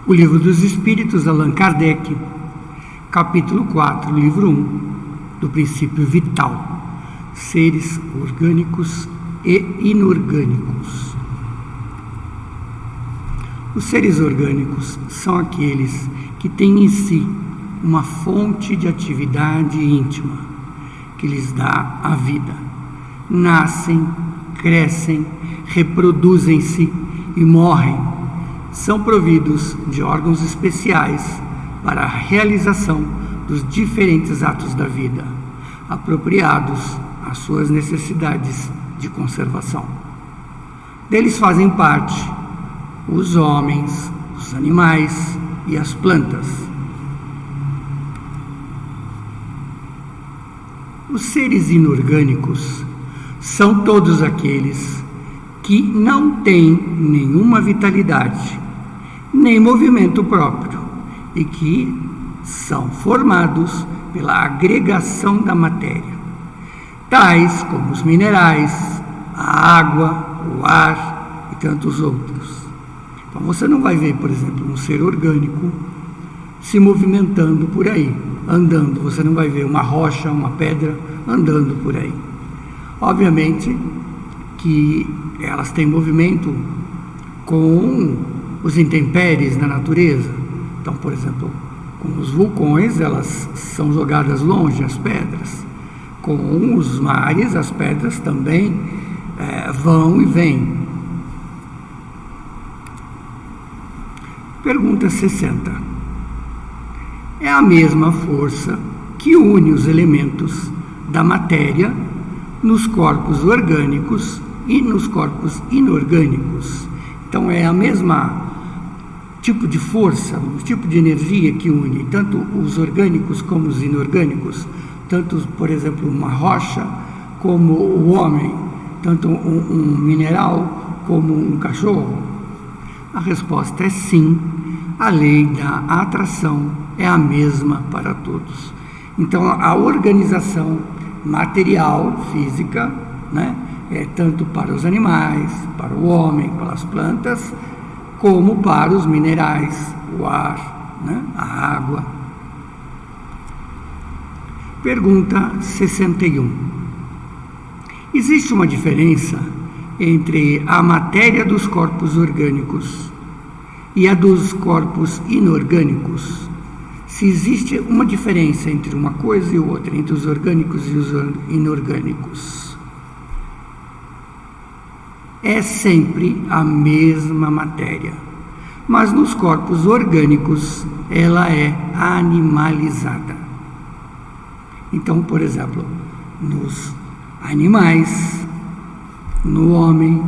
O Livro dos Espíritos, Allan Kardec, capítulo 4, livro 1, do princípio vital, seres orgânicos e inorgânicos. Os seres orgânicos são aqueles que têm em si uma fonte de atividade íntima, que lhes dá a vida. Nascem, crescem, reproduzem-se e morrem. São providos de órgãos especiais para a realização dos diferentes atos da vida, apropriados às suas necessidades de conservação. Deles fazem parte os homens, os animais e as plantas. Os seres inorgânicos são todos aqueles que não têm nenhuma vitalidade, nem movimento próprio, e que são formados pela agregação da matéria, tais como os minerais, a água, o ar e tantos outros. Então você não vai ver, por exemplo, um ser orgânico se movimentando por aí, andando. Você não vai ver uma rocha, uma pedra andando por aí. Obviamente que elas têm movimento com os intempéries na natureza. Então, por exemplo, com os vulcões, elas são jogadas longe, as pedras. Com os mares, as pedras também vão e vêm. Pergunta 60. É a mesma força que une os elementos da matéria nos corpos orgânicos e nos corpos inorgânicos. Então é a mesma tipo de força, o tipo de energia que une tanto os orgânicos como os inorgânicos, tanto, por exemplo, uma rocha como o homem, tanto um mineral como um cachorro. A resposta é sim. A lei da atração é a mesma para todos. Então a organização material, física, é tanto para os animais, para o homem, para as plantas, como para os minerais, o ar, a água. Pergunta 61. Existe uma diferença entre a matéria dos corpos orgânicos e a dos corpos inorgânicos? Se existe uma diferença entre uma coisa e outra, entre os orgânicos e os inorgânicos? É sempre a mesma matéria, mas nos corpos orgânicos ela é animalizada. Então, por exemplo, nos animais, no homem,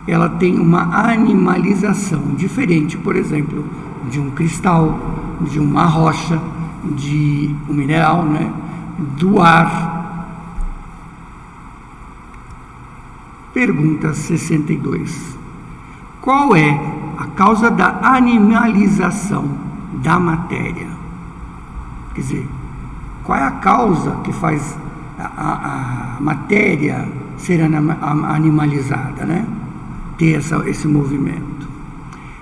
ela tem uma animalização diferente, por exemplo, de um cristal, de uma rocha, de um mineral, do ar. Pergunta 62. Qual é a causa da animalização da matéria? Quer dizer, qual é a causa que faz a matéria ser animalizada, ter esse movimento?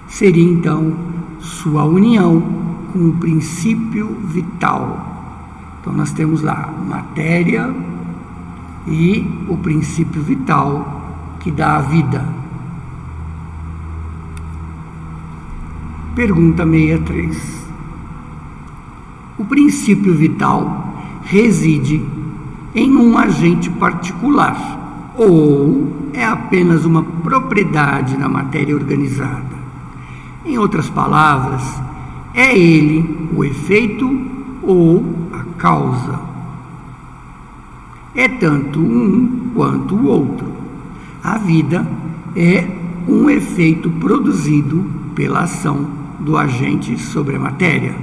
Seria então sua união com o princípio vital. Então nós temos lá matéria e o princípio vital que dá a vida. Pergunta 63. O princípio vital reside em um agente particular ou é apenas uma propriedade da matéria organizada? Em outras palavras, é ele o efeito ou a causa? É tanto um quanto o outro. A vida é um efeito produzido pela ação do agente sobre a matéria.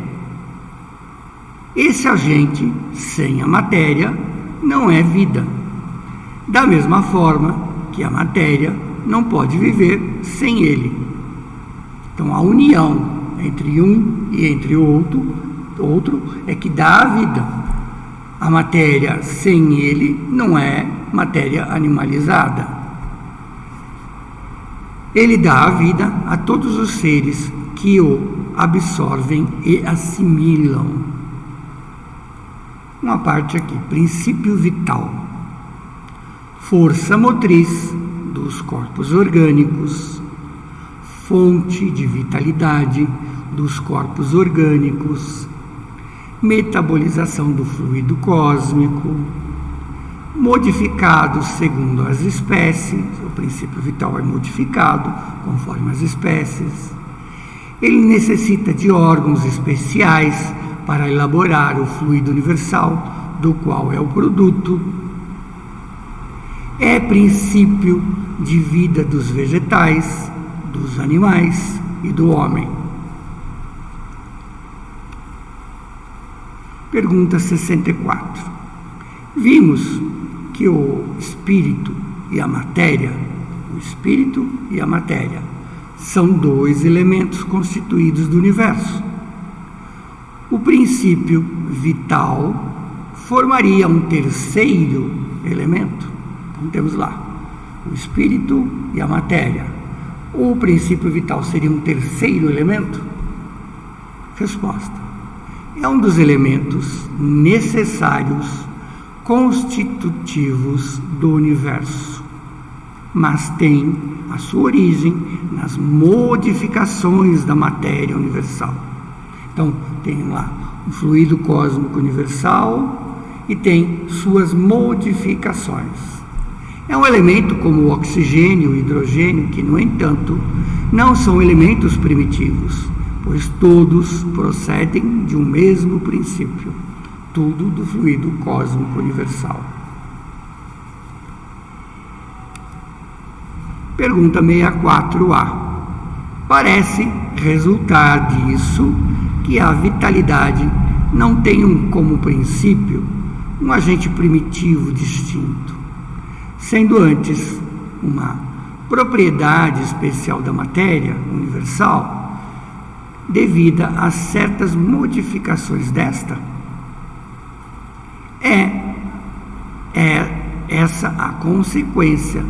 Esse agente, sem a matéria, não é vida. Da mesma forma que a matéria não pode viver sem ele. Então a união entre um e entre outro é que dá a vida. A matéria sem ele não é matéria animalizada. Ele dá a vida a todos os seres que o absorvem e assimilam. Uma parte aqui, princípio vital. Força motriz dos corpos orgânicos, fonte de vitalidade dos corpos orgânicos, metabolização do fluido cósmico, modificado segundo as espécies. O princípio vital é modificado conforme as espécies. Ele necessita de órgãos especiais para elaborar o fluido universal, do qual é o produto. É princípio de vida dos vegetais, dos animais e do homem. Pergunta 64. Vimos que o espírito e a matéria, são dois elementos constituídos do universo. O princípio vital formaria um terceiro elemento. Então temos lá o espírito e a matéria. O princípio vital seria um terceiro elemento? Resposta: é um dos elementos necessários constitutivos do universo, mas tem a sua origem nas modificações da matéria universal. Então, tem lá o fluido cósmico universal e tem suas modificações. É um elemento como o oxigênio e o hidrogênio, que, no entanto, não são elementos primitivos, pois todos procedem de um mesmo princípio, tudo do fluido cósmico universal. Pergunta 64A. Parece resultar disso que a vitalidade não tem como princípio um agente primitivo distinto, sendo antes uma propriedade especial da matéria universal, devida a certas modificações desta. É essa a consequência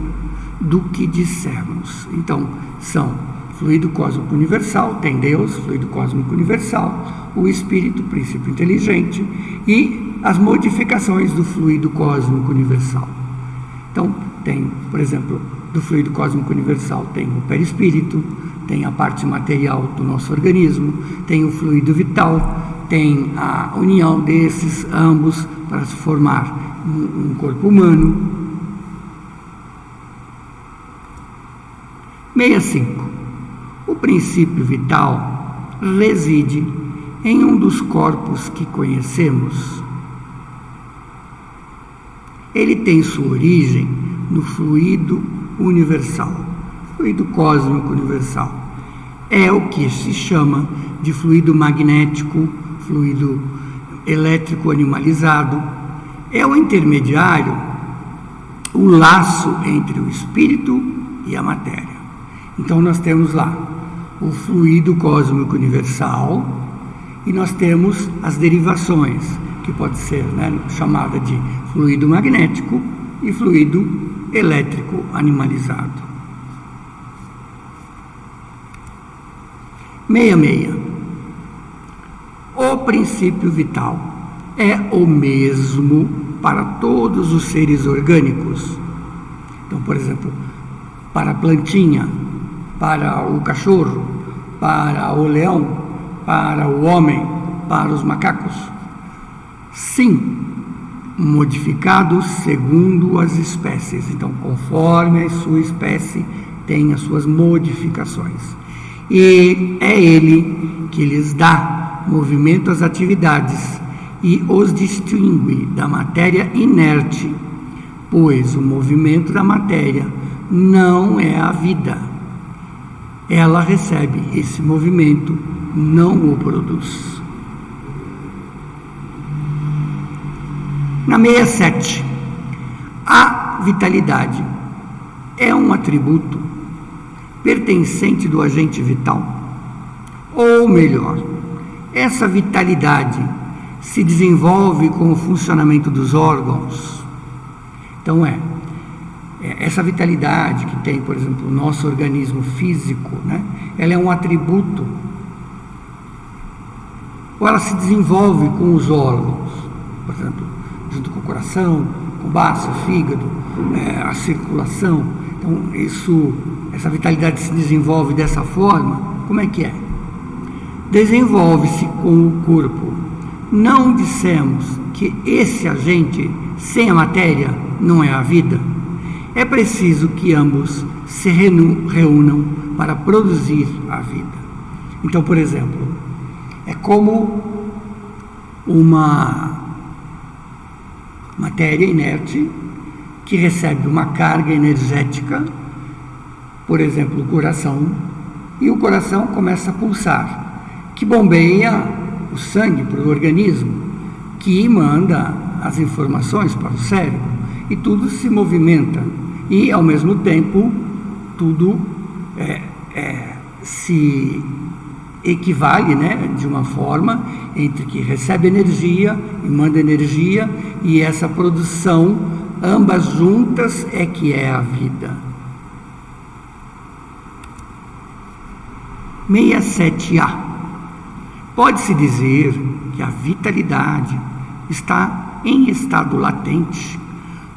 do que dissemos. Então, são fluido cósmico universal, tem Deus, fluido cósmico universal, o Espírito, princípio inteligente, e as modificações do fluido cósmico universal. Então, tem, por exemplo, do fluido cósmico universal, tem o perispírito, tem a parte material do nosso organismo, tem o fluido vital, tem a união desses ambos para se formar um corpo humano. 65. O princípio vital reside em um dos corpos que conhecemos. Ele tem sua origem no fluido universal, fluido cósmico universal. É o que se chama de fluido magnético, fluido elétrico animalizado. É o intermediário, o laço entre o espírito e a matéria. Então nós temos lá o fluido cósmico universal e nós temos as derivações, que pode ser, chamada de fluido magnético e fluido elétrico animalizado. 66. O princípio vital é o mesmo para todos os seres orgânicos. Então, por exemplo, para a plantinha, para o cachorro, para o leão, para o homem, para os macacos. Sim, modificados segundo as espécies. Então, conforme a sua espécie, tem as suas modificações. E é ele que lhes dá movimento às atividades e os distingue da matéria inerte, pois o movimento da matéria não é a vida. Ela recebe esse movimento, não o produz. Na 67, a vitalidade é um atributo pertencente do agente vital. Ou melhor, essa vitalidade se desenvolve com o funcionamento dos órgãos. Então essa vitalidade que tem, por exemplo, o nosso organismo físico, ela é um atributo ou ela se desenvolve com os órgãos, por exemplo, junto com o coração, com o baço, o fígado, a circulação. Então, essa vitalidade se desenvolve dessa forma. Como é que é? Desenvolve-se com o corpo. Não dissemos que esse agente, sem a matéria, não é a vida? É preciso que ambos se reúnam para produzir a vida. Então, por exemplo, é como uma matéria inerte que recebe uma carga energética, por exemplo, o coração, e o coração começa a pulsar, que bombeia o sangue para o organismo, que manda as informações para o cérebro, e tudo se movimenta, e ao mesmo tempo tudo se equivale, né, de uma forma entre que recebe energia e manda energia, e essa produção, ambas juntas, é que é a vida. 67A. Pode-se dizer que a vitalidade está em estado latente,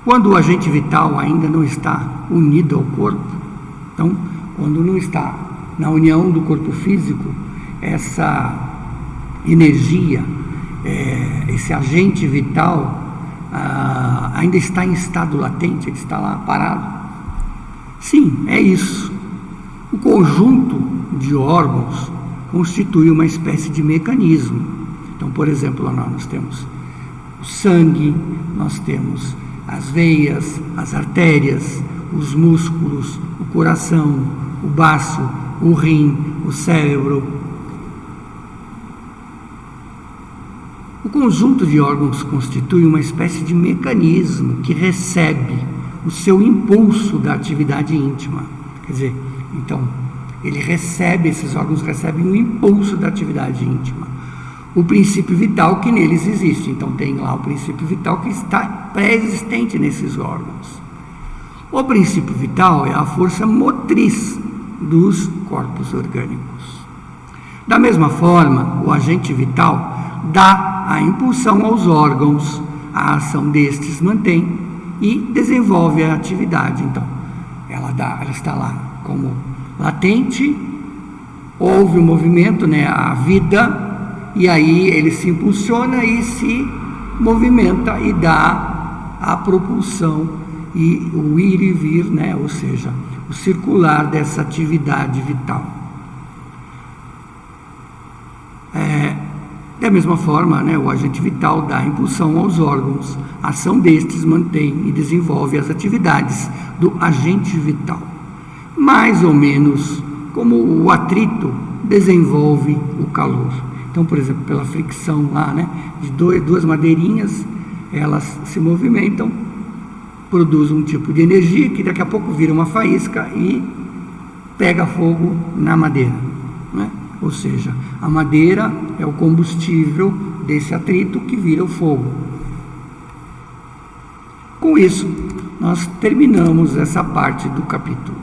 quando o agente vital ainda não está unido ao corpo. Então, quando não está na união do corpo físico, essa energia, esse agente vital ainda está em estado latente, ele está lá parado. Sim, é isso. O conjunto de órgãos constitui uma espécie de mecanismo. Então, por exemplo, nós temos o sangue, nós temos as veias, as artérias, os músculos, o coração, o baço, o rim, o cérebro. O conjunto de órgãos constitui uma espécie de mecanismo que recebe o seu impulso da atividade íntima. Quer dizer, então, esses órgãos recebem o impulso da atividade íntima. O princípio vital que neles existe. Então, tem lá o princípio vital que está pré-existente nesses órgãos. O princípio vital é a força motriz dos corpos orgânicos. Da mesma forma, o agente vital dá a impulsão aos órgãos, a ação destes mantém e desenvolve a atividade. Então, ela está lá como latente, houve o movimento, né, a vida, e aí ele se impulsiona e se movimenta e dá a propulsão e o ir e vir, né, ou seja, o circular dessa atividade vital. Da mesma forma, né, o agente vital dá impulsão aos órgãos, a ação destes mantém e desenvolve as atividades do agente vital. Mais ou menos como o atrito desenvolve o calor. Então, por exemplo, pela fricção lá, né, de duas madeirinhas, elas se movimentam, produzem um tipo de energia que daqui a pouco vira uma faísca e pega fogo na madeira, né? Ou seja, a madeira é o combustível desse atrito que vira o fogo. Com isso, nós terminamos essa parte do capítulo.